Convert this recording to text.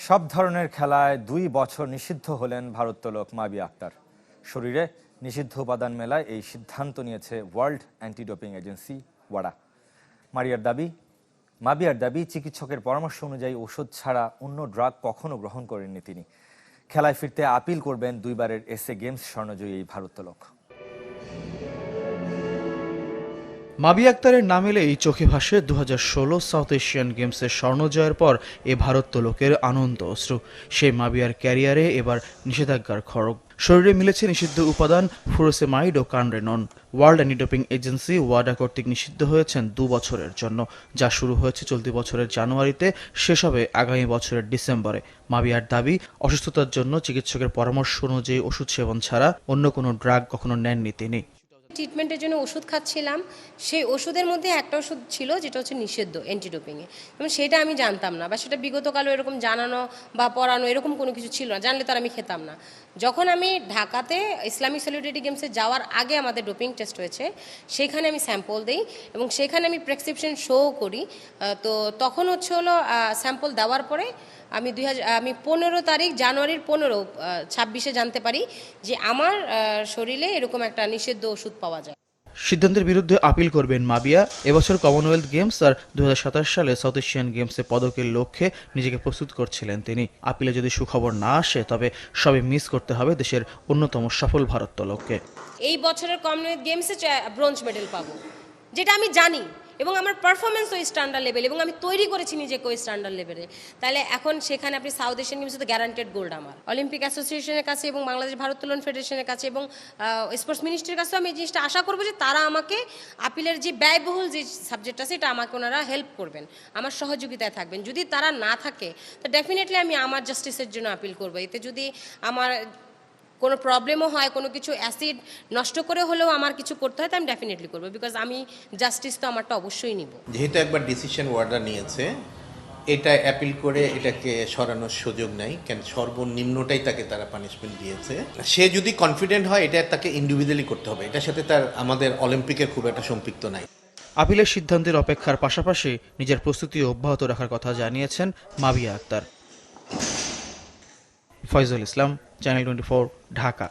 সব ধরনের খেলায় 2 বছর নিষিদ্ধ হলেন ভারোত্তোলক মাবিয়া আক্তার। শরীরে নিষিদ্ধ উপাদান মেলায় এই সিদ্ধান্ত নিয়েছে ওয়ার্ল্ড অ্যান্টি ডোপিং এজেন্সি ওয়াডা। মাবিয়ার দাবি চিকিৎসকের পরামর্শ অনুযায়ী ওষুধ ছাড়া অন্য ড্রাগ কখনো গ্রহণ করেননি তিনি। খেলায় ফিরতে আপিল করবেন 2 বারের এসএ গেমস স্বর্ণজয়ী এই ভারোত্তোলক। মাবিয়া আক্তারের নাম এলেই চোখে ভাসে 2016 সাউথ এশিয়ান গেমসের স্বর্ণ জয়ের পর এ ভারোত্তোলকের আনন্দ অশ্রু। সেই মাবিয়ার ক্যারিয়ারে এবার নিষেধাজ্ঞার খড়গ। শরীরে মিলেছে নিষিদ্ধ উপাদান ফুরোসেমাইড ও কানরেনন। ওয়ার্ল্ড অ্যান্টি ডোপিং এজেন্সি ওয়াডা কর্তৃক নিষিদ্ধ হয়েছেন 2 বছরের জন্য, যা শুরু হয়েছে চলতি বছরের জানুয়ারিতে, শেষ হবে আগামী বছরের ডিসেম্বরে। মাবিয়ার দাবি, অসুস্থতার জন্য চিকিৎসকের পরামর্শ অনুযায়ী ওষুধ সেবন ছাড়া অন্য কোনো ড্রাগ কখনো নেননি তিনি। ট্রিটমেন্টের জন্য ওষুধ খাচ্ছিলাম, সেই ওষুধের মধ্যে একটা ওষুধ ছিল যেটা হচ্ছে নিষিদ্ধ অ্যান্টি ডোপিংয়ে, এবং সেটা আমি জানতাম না, বা সেটা বিগতকালও এরকম জানানো বা পড়ানো এরকম কোনো কিছু ছিল না, জানলে তো আর আমি খেতাম না। যখন আমি ঢাকাতে ইসলামিক সলিডারিটি গেমসে যাওয়ার আগে আমাদের ডোপিং টেস্ট হয়েছে, সেখানে আমি স্যাম্পল দিই এবং সেখানে আমি প্রেসক্রিপশন শো করি। তো তখন হচ্ছে হলো স্যাম্পল দেওয়ার পরে আমি 15 তারিখ জানুয়ারির 26 জানতে পারি যে আমার শরীরে এরকম একটা নিষিদ্ধ ওষুধ পাওয়া যায়। সিদ্ধান্তের বিরুদ্ধে আপিল করবেন মাবিয়া। এবছর কমনওয়েলথ গেমস আর 2027 সালে সাউথ এশিয়ান গেমসে পদকের লক্ষ্যে নিজেকে প্রস্তুত করছিলেন তিনি। আপিলে যদি সুখবর না আসে, তবে সবে মিস করতে হবে দেশের অন্যতম সফল ভারোত্তোলককে। এই বছরের কমনওয়েলথ গেমসে ব্রোঞ্জ মেডেল পাবো, যেটা আমি জানি, এবং আমার পারফরমেন্স ওই স্ট্যান্ডার্ড লেভেল, এবং আমি তৈরি করেছি নিজেকে ওই স্ট্যান্ডার্ড লেভেলে। তাহলে এখন সেখানে আপনি সাউথ এশিয়ান গেমসে তো গ্যারান্টেড গোল্ড আমার। অলিম্পিক অ্যাসোসিয়েশনের কাছে এবং বাংলাদেশ ভারোত্তোলন ফেডারেশনের কাছে এবং স্পোর্টস মিনিস্ট্রির কাছেও আমি এই জিনিসটা আশা করবো যে তারা আমাকে আপিলের যে ব্যয়বহুল যে সাবজেক্ট আছে, এটা আমাকে ওনারা হেল্প করবেন, আমার সহযোগিতায় থাকবেন। যদি তারা না থাকে তো ডেফিনেটলি আমি আমার জাস্টিসের জন্য আপিল করবো। এতে যদি আমার কোনো প্রবলেমও হয়, কোনো কিছু অ্যাসিড নষ্ট করে হলেও আমার কিছু করতে হয়, তো আমি ডেফিনেটলি করবো, বিকজ আমি জাস্টিস তো আমারটা অবশ্যই নিব। যেহেতু একবার ডিসিশন ওয়ার্ডা নিয়েছে, এটা অ্যাপিল করে এটাকে সরানোর সুযোগ নাই, কেন সর্বনিম্নটাই তাকে তারা পানিশমেন্ট দিয়েছে। সে যদি কনফিডেন্ট হয়, এটা তাকে ইন্ডিভিজুয়ালি করতে হবে, এটার সাথে তার আমাদের অলিম্পিকের খুব একটা সম্পৃক্ত নাই। আপিলের সিদ্ধান্তের অপেক্ষার পাশাপাশি নিজের প্রস্তুতি অব্যাহত রাখার কথা জানিয়েছেন মাবিয়া আক্তার। ফয়জুল ইসলাম, চ্যানেল 24, ঢাকা।